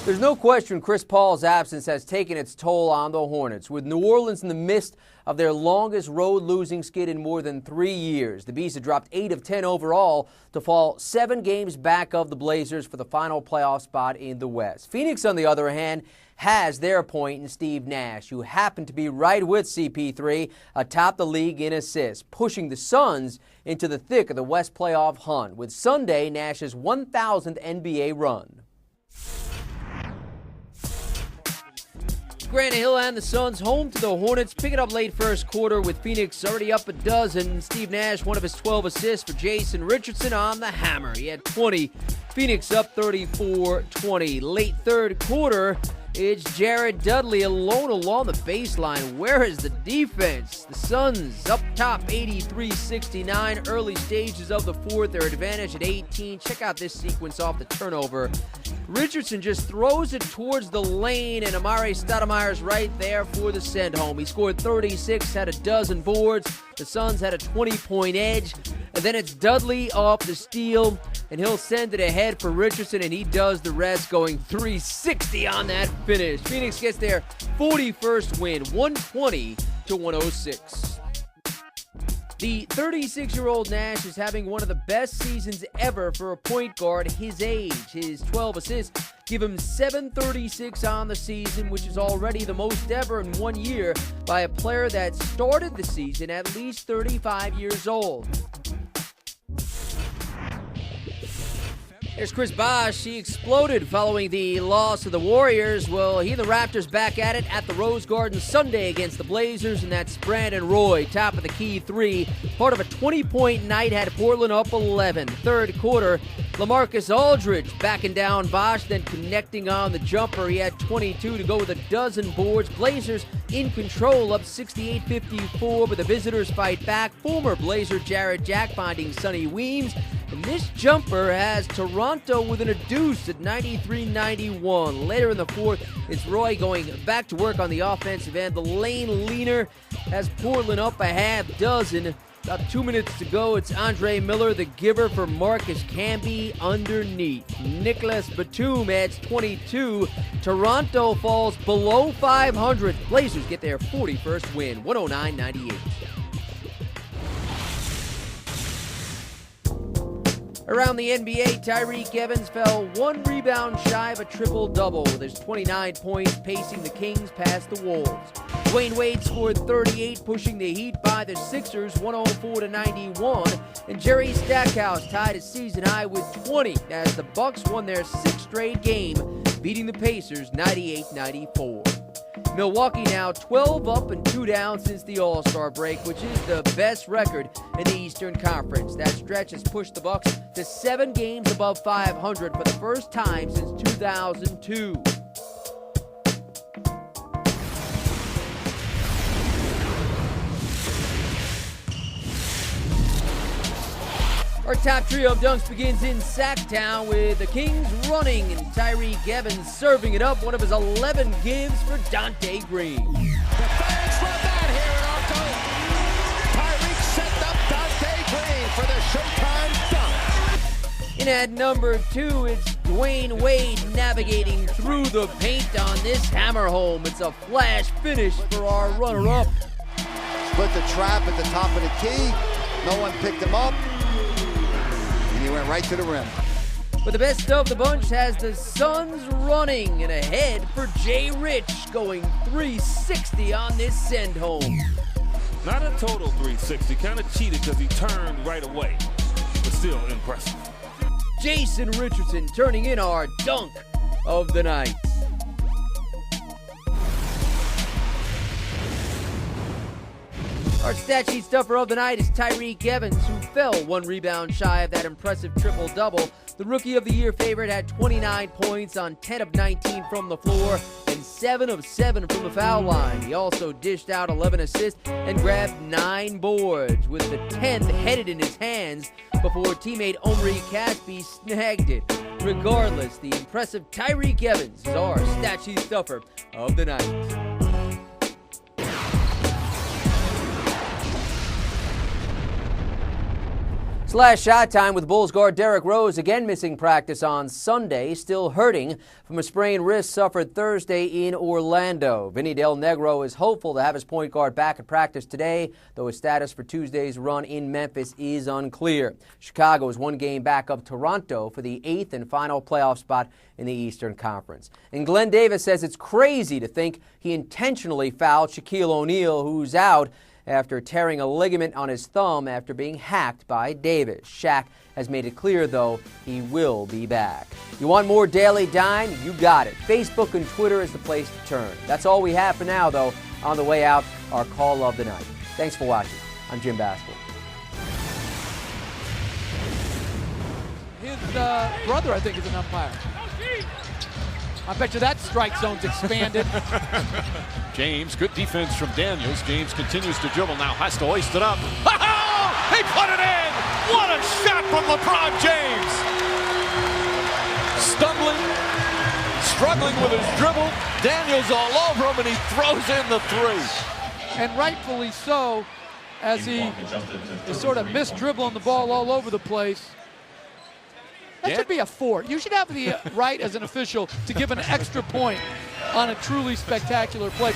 There's no question Chris Paul's absence has taken its toll on the Hornets. With New Orleans in the midst of their longest road losing skid in more than 3 years, the Bees have dropped 8 of 10 overall to fall 7 games back of the Blazers for the final playoff spot in the West. Phoenix, on the other hand, has their point in Steve Nash, who happened to be right with CP3 atop the league in assists, pushing the Suns into the thick of the West playoff hunt, with Sunday Nash's 1,000th NBA run. Grant Hill and the Suns home to the Hornets, pick it up late first quarter with Phoenix already up a dozen. Steve Nash, one of his 12 assists for Jason Richardson on the hammer. He had 20. Phoenix up 34-20. Late third quarter, it's Jared Dudley alone along the baseline. Where is the defense? The Suns up top 83-69. Early stages of the fourth, their advantage at 18. Check out this sequence off the turnover. Richardson just throws it towards the lane, and Amare Stoudemire's right there for the send home. He scored 36, had a dozen boards. The Suns had a 20-point edge. And then it's Dudley off the steal, and he'll send it ahead for Richardson, and he does the rest, going 360 on that finish. Phoenix gets their 41st win, 120-106. The 36-year-old Nash is having one of the best seasons ever for a point guard his age. His 12 assists give him 736 on the season, which is already the most ever in 1 year by a player that started the season at least 35 years old. There's Chris Bosh. He exploded following the loss of the Warriors. Well, he and the Raptors back at it at the Rose Garden Sunday against the Blazers, and that's Brandon Roy, top of the key three. Part of a 20-point night, had Portland up 11. Third quarter, LaMarcus Aldridge backing down Bosh, then connecting on the jumper. He had 22 to go with a dozen boards. Blazers in control, up 68-54, but the visitors fight back. Former Blazer Jarrett Jack finding Sonny Weems. And this jumper has Toronto within a deuce at 93-91. Later in the fourth, it's Roy going back to work on the offensive end. The lane leaner has Portland up a half dozen. About 2 minutes to go. It's Andre Miller, the giver for Marcus Camby underneath. Nicholas Batum adds 22. Toronto falls below 500. Blazers get their 41st win, 109-98. Around the NBA, Tyreke Evans fell 1 rebound shy of a triple-double with his 29 points, pacing the Kings past the Wolves. Dwayne Wade scored 38, pushing the Heat by the Sixers 104-91, and Jerry Stackhouse tied a season high with 20 as the Bucks won their 6th straight game, beating the Pacers 98-94. Milwaukee now 12 up and 2 down since the All-Star break, which is the best record in the Eastern Conference. That stretch has pushed the Bucks to 7 games above 500 for the first time since 2002. Our top trio of dunks begins in Sacktown with the Kings running and Tyreke Evans serving it up. One of his 11 gives for Dante Green. The fans love that here in our Tyreek set up Dante Green for the Showtime dunk. And at number 2, it's Dwayne Wade navigating through the paint on this hammer home. It's a flash finish for our runner-up. Split the trap at the top of the key. No one picked him up. He went right to the rim. But the best of the bunch has the Suns running and ahead for Jay Rich, going 360 on this send home. Not a total 360, kind of cheated because he turned right away, but still impressive. Jason Richardson turning in our dunk of the night. Our stat sheet stuffer of the night is Tyreke Evans, who fell 1 rebound shy of that impressive triple-double. The Rookie of the Year favorite had 29 points on 10 of 19 from the floor and 7 of 7 from the foul line. He also dished out 11 assists and grabbed 9 boards, with the 10th headed in his hands before teammate Omri Caspi snagged it. Regardless, the impressive Tyreke Evans is our stat sheet stuffer of the night. Last shot time with Bulls guard Derrick Rose again missing practice on Sunday, still hurting from a sprained wrist suffered Thursday in Orlando. Vinny Del Negro is hopeful to have his point guard back at practice today, though his status for Tuesday's run in Memphis is unclear. Chicago is one game back of Toronto for the 8th and final playoff spot in the Eastern Conference. And Glenn Davis says it's crazy to think he intentionally fouled Shaquille O'Neal, who's out after tearing a ligament on his thumb after being hacked by Davis. Shaq has made it clear, though, he will be back. You want more Daily Dime? You got it. Facebook and Twitter is the place to turn. That's all we have for now, though. On the way out, our call of the night. Thanks for watching. I'm Jim Baskell. His brother, I think, is an umpire. I bet you that strike zone's expanded. James, good defense from Daniels. James continues to dribble now, has to hoist it up. Oh, he put it in! What a shot from LeBron James! Struggling with his dribble. Daniels all over him, and he throws in the three. And rightfully so, as he is sort of mis-dribbling the ball all over the place. That should be a 4. You should have the right as an official to give an extra point on a truly spectacular play.